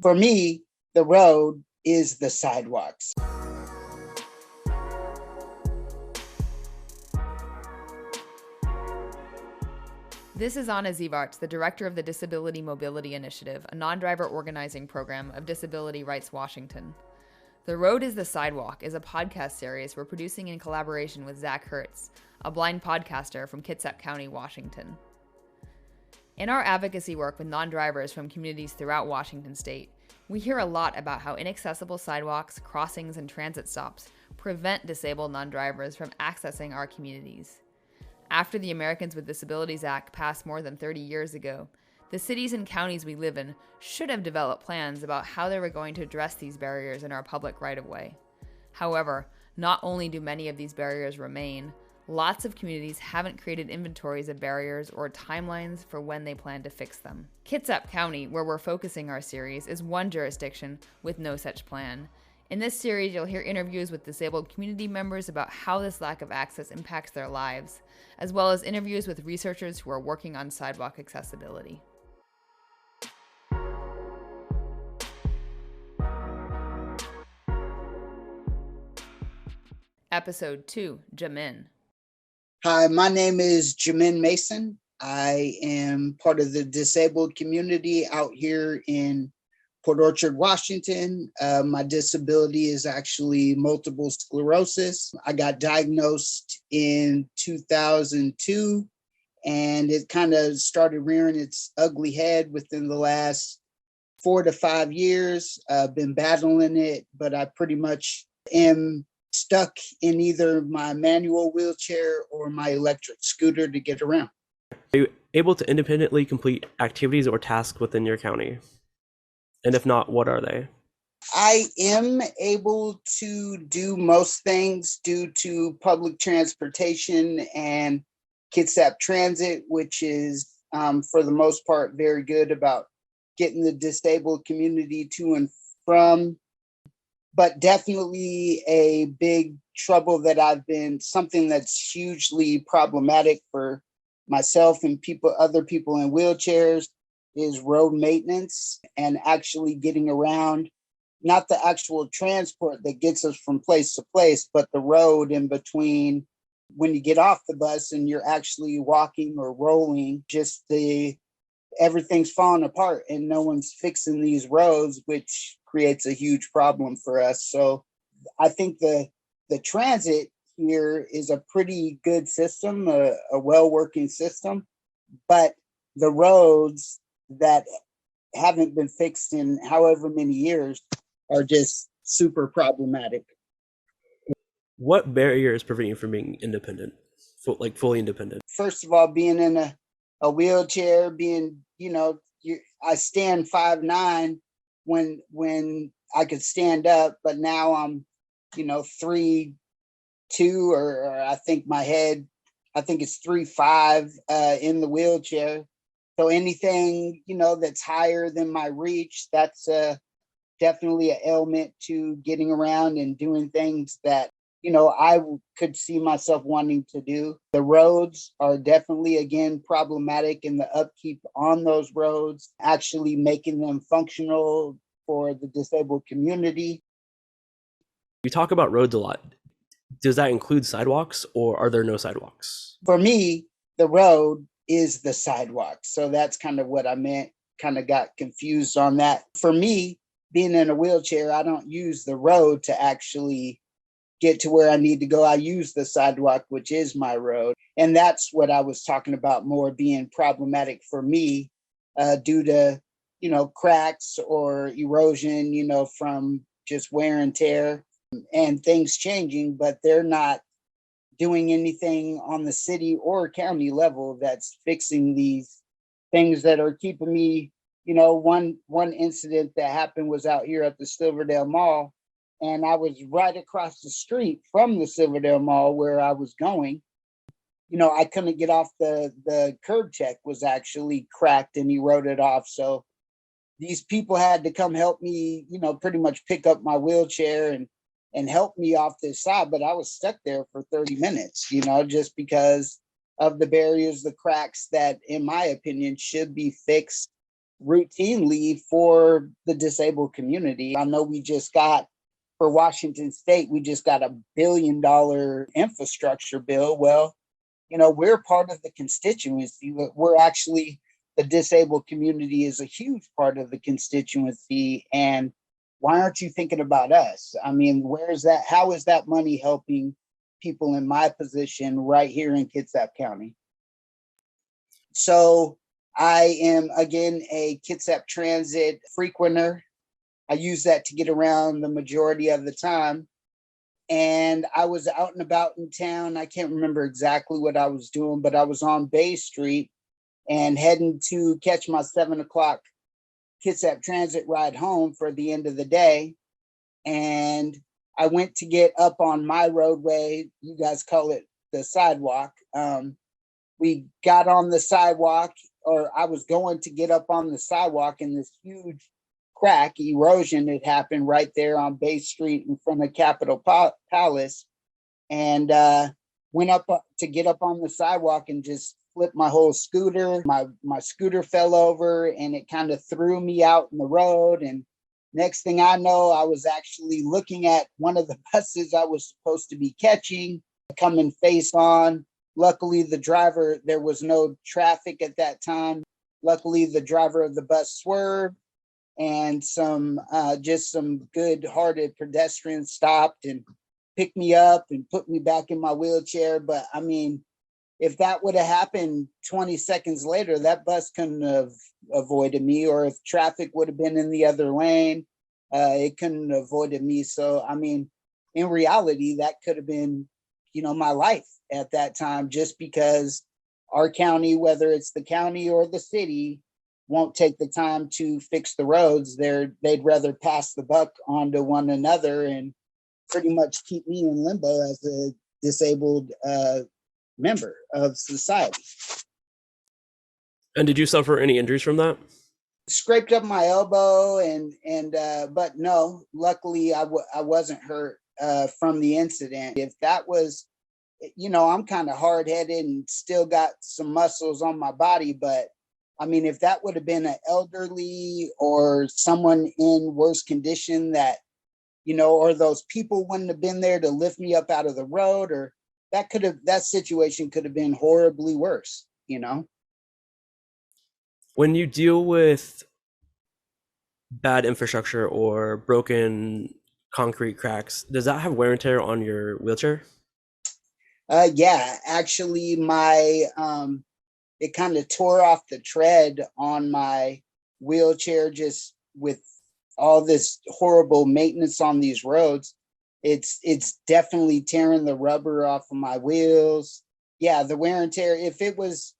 For me, the road is the sidewalks. This is Anna Zivarts, the director of the Disability Mobility Initiative, a non-driver organizing program of Disability Rights Washington. The Road is the Sidewalk is a podcast series we're producing in collaboration with Zack Hurtz, a blind podcaster from Kitsap County, Washington. In our advocacy work with non-drivers from communities throughout Washington state, we hear a lot about how inaccessible sidewalks, crossings, and transit stops prevent disabled non-drivers from accessing our communities. After the Americans with Disabilities Act passed more than 30 years ago, the cities and counties we live in should have developed plans about how they were going to address these barriers in our public right-of-way. However, not only do many of these barriers remain, lots of communities haven't created inventories of barriers or timelines for when they plan to fix them. Kitsap County, where we're focusing our series, is one jurisdiction with no such plan. In this series, you'll hear interviews with disabled community members about how this lack of access impacts their lives, as well as interviews with researchers who are working on sidewalk accessibility. Episode 2, Jamin. Hi, my name is Jamin Mason. I am part of the disabled community out here in Port Orchard, Washington. My disability is actually multiple sclerosis. I got diagnosed in 2002, and it kind of started rearing its ugly head within the last 4 to 5 years. I've been battling it, but I pretty much am stuck in either my manual wheelchair or my electric scooter to get around. Are you able to independently complete activities or tasks within your county? And if not, what are they? I am able to do most things due to public transportation and Kitsap Transit, which is, for the most part, very good about getting the disabled community to and from. But definitely a big trouble that something that's hugely problematic for myself and other people in wheelchairs is road maintenance and actually getting around, not the actual transport that gets us from place to place, but the road in between when you get off the bus and you're actually walking or rolling, everything's falling apart and no one's fixing these roads, which creates a huge problem for us. So I think the transit here is a pretty good system, a well-working system, but the roads that haven't been fixed in however many years are just super problematic. What barriers prevent you from being independent, fully independent? First of all, being in a wheelchair, I stand 5'9" when I could stand up, but now I'm, 3'2", or I think it's 3'5" in the wheelchair. So anything, that's higher than my reach, that's definitely an ailment to getting around and doing things that, I could see myself wanting to do. The roads are definitely, again, problematic, in the upkeep on those roads, actually making them functional for the disabled community. You talk about roads a lot. Does that include sidewalks, or are there no sidewalks? For me, the road is the sidewalk. So that's kind of what I meant, kind of got confused on that. For me, being in a wheelchair, I don't use the road to actually get to where I need to go. I use the sidewalk, which is my road. And that's what I was talking about more being problematic for me due to, cracks or erosion, from just wear and tear and things changing, but they're not doing anything on the city or county level that's fixing these things that are keeping me, one incident that happened was out here at the Silverdale Mall, and I was right across the street from the Silverdale Mall where I was going. I couldn't get off the curb check was actually cracked and eroded off. So these people had to come help me, pretty much pick up my wheelchair and help me off this side. But I was stuck there for 30 minutes, just because of the barriers, the cracks that, in my opinion, should be fixed routinely for the disabled community. I know we just got, for Washington State, we just got $1 billion infrastructure bill. Well, we're part of the constituency. We're actually, the disabled community is a huge part of the constituency. And why aren't you thinking about us? I mean, where's that? How is that money helping people in my position right here in Kitsap County? So I am, again, a Kitsap Transit frequenter. I use that to get around the majority of the time. And I was out and about in town. I can't remember exactly what I was doing, but I was on Bay Street and heading to catch my 7 o'clock Kitsap Transit ride home for the end of the day. And I went to get up on my roadway. You guys call it the sidewalk. We got on the sidewalk, or I was going to get up on the sidewalk, and this huge crack erosion had happened right there on Bay Street in front of Capitol Palace, and went up to get up on the sidewalk and just flipped my whole scooter. My scooter fell over, and it kind of threw me out in the road. And next thing I know, I was actually looking at one of the buses I was supposed to be catching coming face on. Luckily, the driver, there was no traffic at that time. Luckily, the driver of the bus swerved, and just some good-hearted pedestrians stopped and picked me up and put me back in my wheelchair. But I mean, if that would have happened 20 seconds later, that bus couldn't have avoided me, or if traffic would have been in the other lane, it couldn't have avoided me. So, I mean, in reality, that could have been, my life at that time, just because our county, whether it's the county or the city, won't take the time to fix the roads. They'd rather pass the buck on to one another and pretty much keep me in limbo as a disabled member of society. And did you suffer any injuries from that? Scraped up my elbow, but no, luckily I wasn't hurt from the incident. If that was, I'm kind of hard-headed and still got some muscles on my body, but I mean, if that would have been an elderly or someone in worse condition that, or those people wouldn't have been there to lift me up out of the road, or that situation could have been horribly worse, When you deal with bad infrastructure or broken concrete cracks, does that have wear and tear on your wheelchair? Yeah, actually it kind of tore off the tread on my wheelchair, just with all this horrible maintenance on these roads. It's definitely tearing the rubber off of my wheels. Yeah, the wear and tear, if it was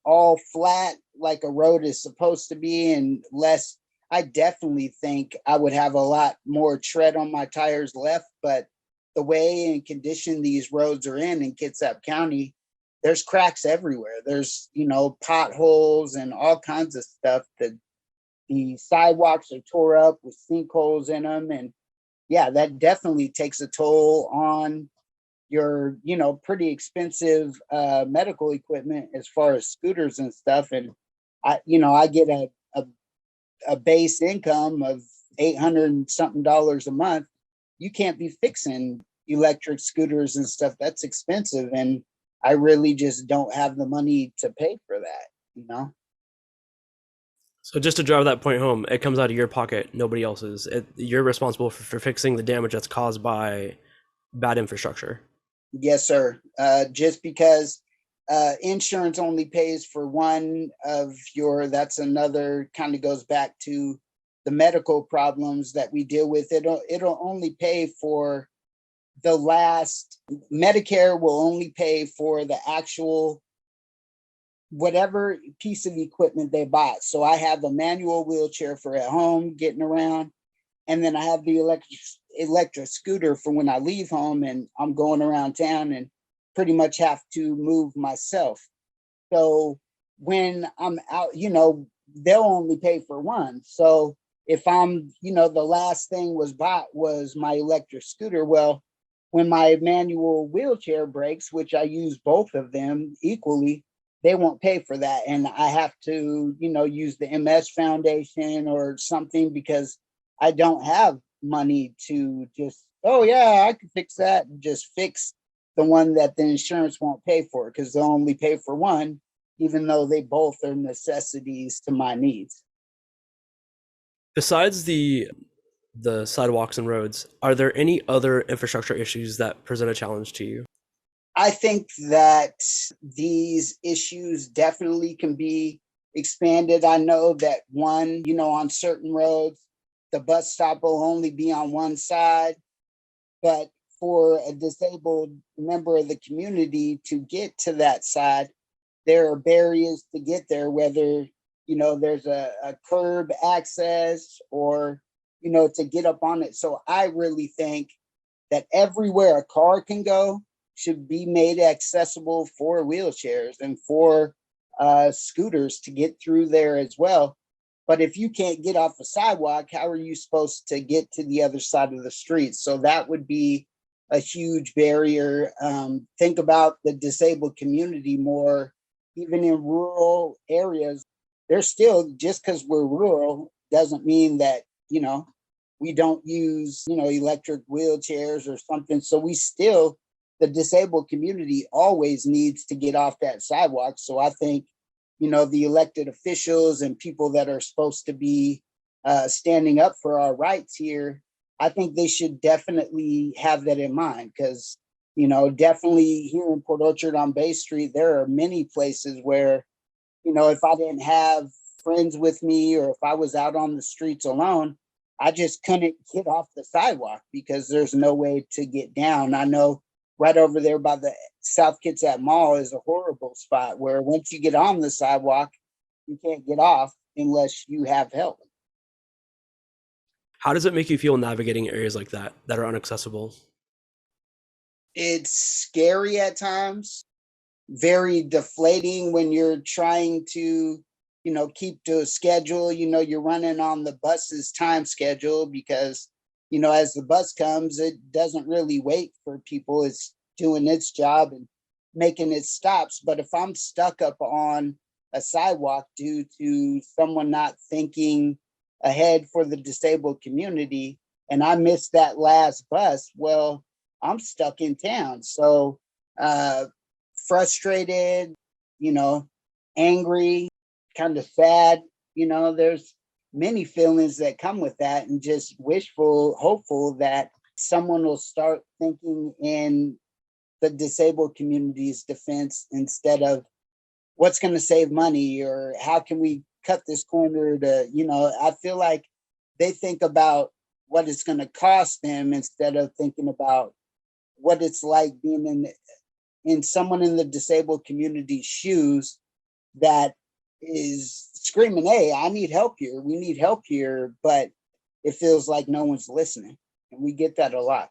all flat like a road is supposed to be and less, I definitely think I would have a lot more tread on my tires left. But the way and condition these roads are in Kitsap County, there's cracks everywhere. There's, potholes and all kinds of stuff. The sidewalks are tore up with sinkholes in them. And yeah, that definitely takes a toll on your, pretty expensive medical equipment as far as scooters and stuff. And I get a base income of $800 and something a month. You can't be fixing electric scooters and stuff. That's expensive. And I really just don't have the money to pay for that, So just to drive that point home, it comes out of your pocket, nobody else's. You're responsible for fixing the damage that's caused by bad infrastructure. Yes, sir. Just because insurance only pays for one of that's another, kind of goes back to the medical problems that we deal with. It'll only pay for the last. Medicare will only pay for the actual whatever piece of equipment they bought. So I have a manual wheelchair for at home getting around, and then I have the electric scooter for when I leave home and I'm going around town and pretty much have to move myself. So when I'm out, they'll only pay for one. So if I'm, the last thing was bought was my electric scooter. Well, when my manual wheelchair breaks, which I use both of them equally, they won't pay for that. And I have to, use the MS Foundation or something because I don't have money to just, oh, yeah, I can fix that and just fix the one that the insurance won't pay for because they'll only pay for one, even though they both are necessities to my needs. Besides the sidewalks and roads, are there any other infrastructure issues that present a challenge to you? I think that these issues definitely can be expanded. I know that one, on certain roads, the bus stop will only be on one side, but for a disabled member of the community to get to that side, there are barriers to get there, whether, there's a curb access or, to get up on it. So I really think that everywhere a car can go should be made accessible for wheelchairs and for scooters to get through there as well. But if you can't get off a sidewalk, how are you supposed to get to the other side of the street? So that would be a huge barrier. Think about the disabled community more, even in rural areas. There's still, just because we're rural doesn't mean that, we don't use, electric wheelchairs or something. So the disabled community always needs to get off that sidewalk. So I think, the elected officials and people that are supposed to be standing up for our rights here, I think they should definitely have that in mind because, definitely here in Port Orchard on Bay Street, there are many places where, if I didn't have friends with me or if I was out on the streets alone, I just couldn't get off the sidewalk because there's no way to get down. I know right over there by the South Kitsap Mall is a horrible spot where once you get on the sidewalk, you can't get off unless you have help. How does it make you feel navigating areas like that are inaccessible? It's scary at times, very deflating when you're trying to, keep to a schedule. You're running on the bus's time schedule because, as the bus comes, it doesn't really wait for people. It's doing its job and making its stops. But if I'm stuck up on a sidewalk due to someone not thinking ahead for the disabled community and I miss that last bus, well, I'm stuck in town. So frustrated, angry, kind of sad, there's many feelings that come with that, and just wishful, hopeful that someone will start thinking in the disabled community's defense instead of what's going to save money or how can we cut this corner to, I feel like they think about what it's going to cost them instead of thinking about what it's like being in someone in the disabled community's shoes that is screaming, hey, I need help here. We need help here. But it feels like no one's listening. And we get that a lot.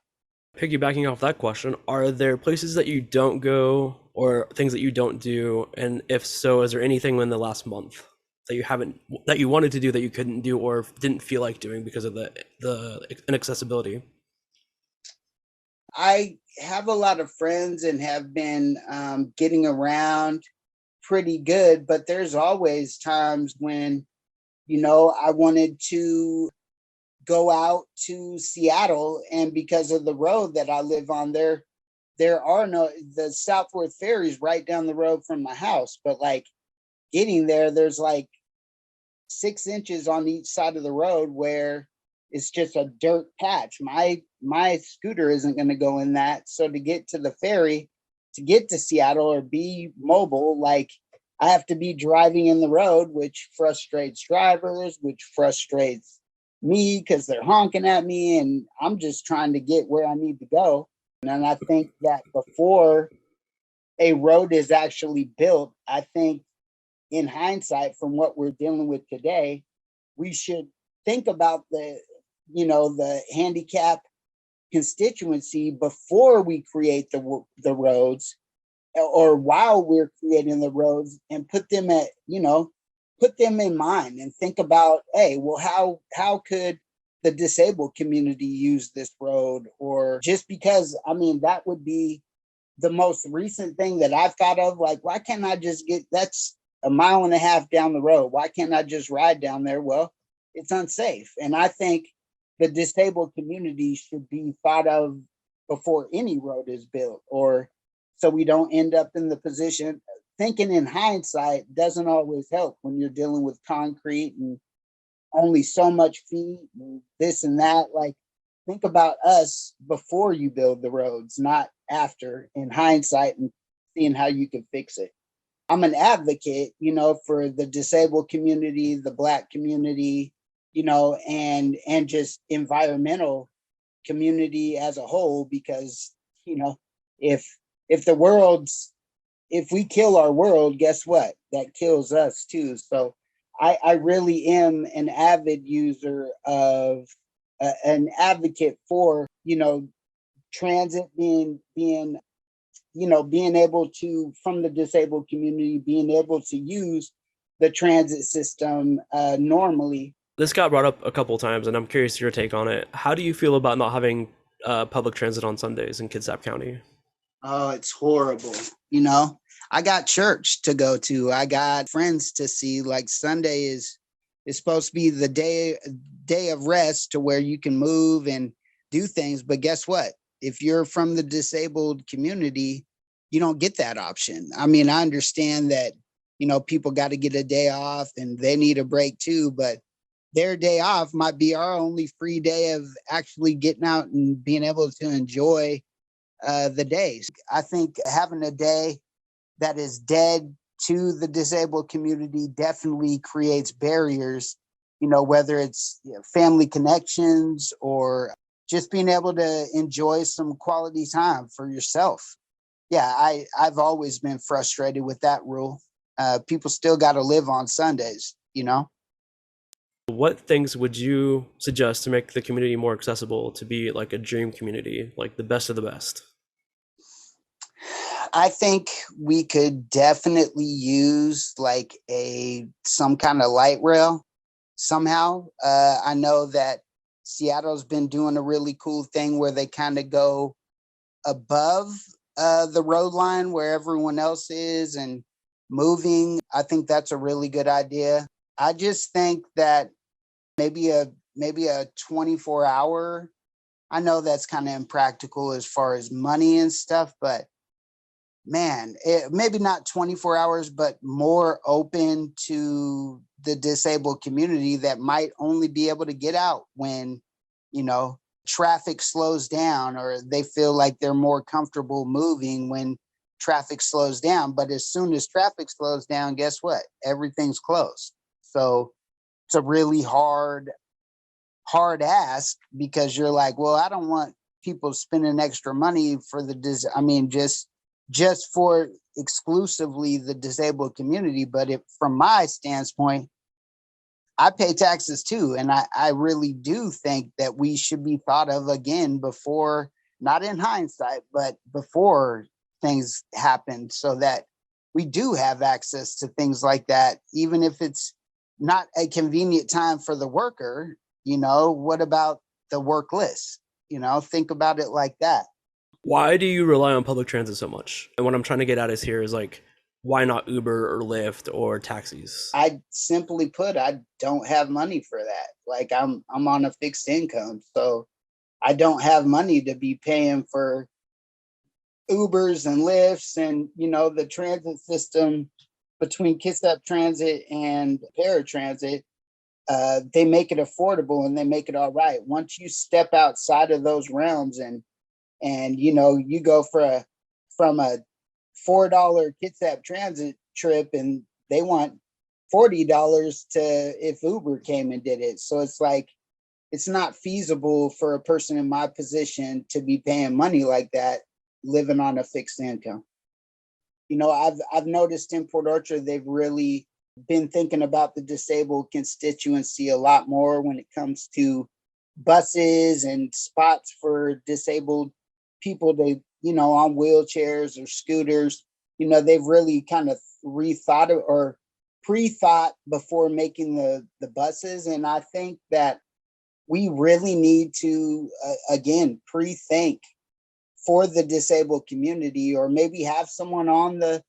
Piggybacking off that question, are there places that you don't go or things that you don't do? And if so, is there anything in the last month that you wanted to do that you couldn't do or didn't feel like doing because of the inaccessibility? I have a lot of friends and have been getting around pretty good, but there's always times when, I wanted to go out to Seattle, and because of the road that I live on there are the Southworth ferries right down the road from my house, but like getting there's like 6 inches on each side of the road where it's just a dirt patch. My scooter isn't going to go in that. So to get to the ferry, to get to Seattle or be mobile, like I have to be driving in the road, which frustrates drivers, which frustrates me because they're honking at me and I'm just trying to get where I need to go. And I think that before a road is actually built, I think in hindsight, from what we're dealing with today, we should think about the handicap constituency before we create the roads or while we're creating the roads, and put them in mind and think about, hey, well, how could the disabled community use this road? Or just because, that would be the most recent thing that I've thought of, like, why can't I just that's a mile and a half down the road. Why can't I just ride down there? Well, it's unsafe. And I think the disabled community should be thought of before any road is built, or so we don't end up in the position. Thinking in hindsight doesn't always help when you're dealing with concrete and only so much feet and this and that. Like, think about us before you build the roads, not after, in hindsight, and seeing how you can fix it. I'm an advocate, for the disabled community, the Black community, and just environmental community as a whole, because, if if we kill our world, guess what? That kills us too. So I really am an avid user of an advocate for, transit being able to, from the disabled community, being able to use the transit system normally. This got brought up a couple times, and I'm curious your take on it. How do you feel about not having public transit on Sundays in Kitsap County? Oh, it's horrible. I got church to go to. I got friends to see. Like, Sunday is supposed to be the day of rest, to where you can move and do things. But guess what? If you're from the disabled community, you don't get that option. I mean, I understand that, people got to get a day off and they need a break too, but their day off might be our only free day of actually getting out and being able to enjoy the days. I think having a day that is dead to the disabled community definitely creates barriers, whether it's family connections or just being able to enjoy some quality time for yourself. Yeah, I've always been frustrated with that rule. People still got to live on Sundays, What things would you suggest to make the community more accessible, to be like a dream community, like the best of the best? I think we could definitely use like some kind of light rail somehow. I know that Seattle's been doing a really cool thing where they kind of go above the road line where everyone else is and moving. I think that's a really good idea. I just think that maybe a 24-hour. I know that's kind of impractical as far as money and stuff, but man, maybe not 24 hours, but more open to the disabled community that might only be able to get out when, traffic slows down, or they feel like they're more comfortable moving when traffic slows down. But as soon as traffic slows down, guess what? Everything's closed. So it's a really hard ask, because you're like, well, I don't want people spending extra money for just for exclusively the disabled community. But from my standpoint, I pay taxes too. And I really do think that we should be thought of again before, not in hindsight, but before things happen, so that we do have access to things like that, even if it's not a convenient time for the worker. What about the workless? Think about it like that. Why do you rely on public transit so much? And what I'm trying to get at is like, why not Uber or Lyft or taxis? I simply put, I don't have money for that. Like, I'm on a fixed income, so I don't have money to be paying for Ubers and Lyfts, and the transit system between Kitsap Transit and Paratransit. They make it affordable and they make it all right. Once you step outside of those realms and you go from a $4 Kitsap Transit trip, and they want $40 to if Uber came and did it. So it's like, it's not feasible for a person in my position to be paying money like that, living on a fixed income. I've noticed in Port Orchard, they've really been thinking about the disabled constituency a lot more when it comes to buses and spots for disabled people to, on wheelchairs or scooters. They've really kind of rethought it, or pre-thought before making the buses. And I think that we really need to, again, pre-think for the disabled community, or maybe have someone on the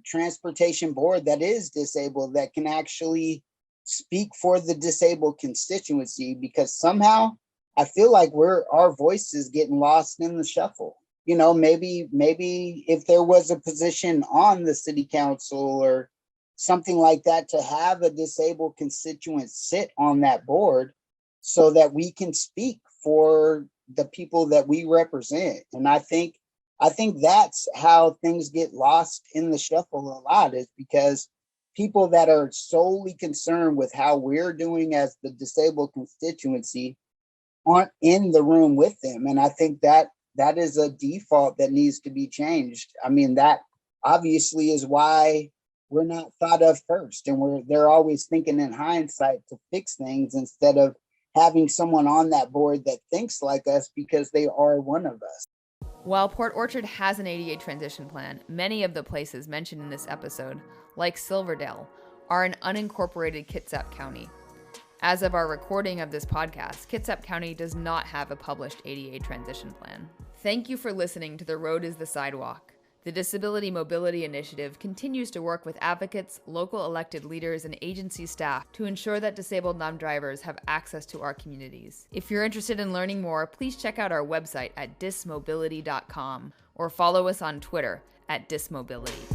transportation board that is disabled, that can actually speak for the disabled constituency, because somehow I feel like our voice is getting lost in the shuffle. Maybe if there was a position on the city council or something like that, to have a disabled constituent sit on that board so that we can speak for the people that we represent. And I think that's how things get lost in the shuffle a lot, is because people that are solely concerned with how we're doing as the disabled constituency aren't in the room with them. And I think that is a default that needs to be changed. I mean, that obviously is why we're not thought of first, and they're always thinking in hindsight to fix things instead of having someone on that board that thinks like us, because they are one of us. While Port Orchard has an ADA transition plan, many of the places mentioned in this episode, like Silverdale, are in unincorporated Kitsap County. As of our recording of this podcast, Kitsap County does not have a published ADA transition plan. Thank you for listening to The Road is the Sidewalk. The Disability Mobility Initiative continues to work with advocates, local elected leaders, and agency staff to ensure that disabled non-drivers have access to our communities. If you're interested in learning more, please check out our website at dismobility.com or follow us on Twitter at dismobility.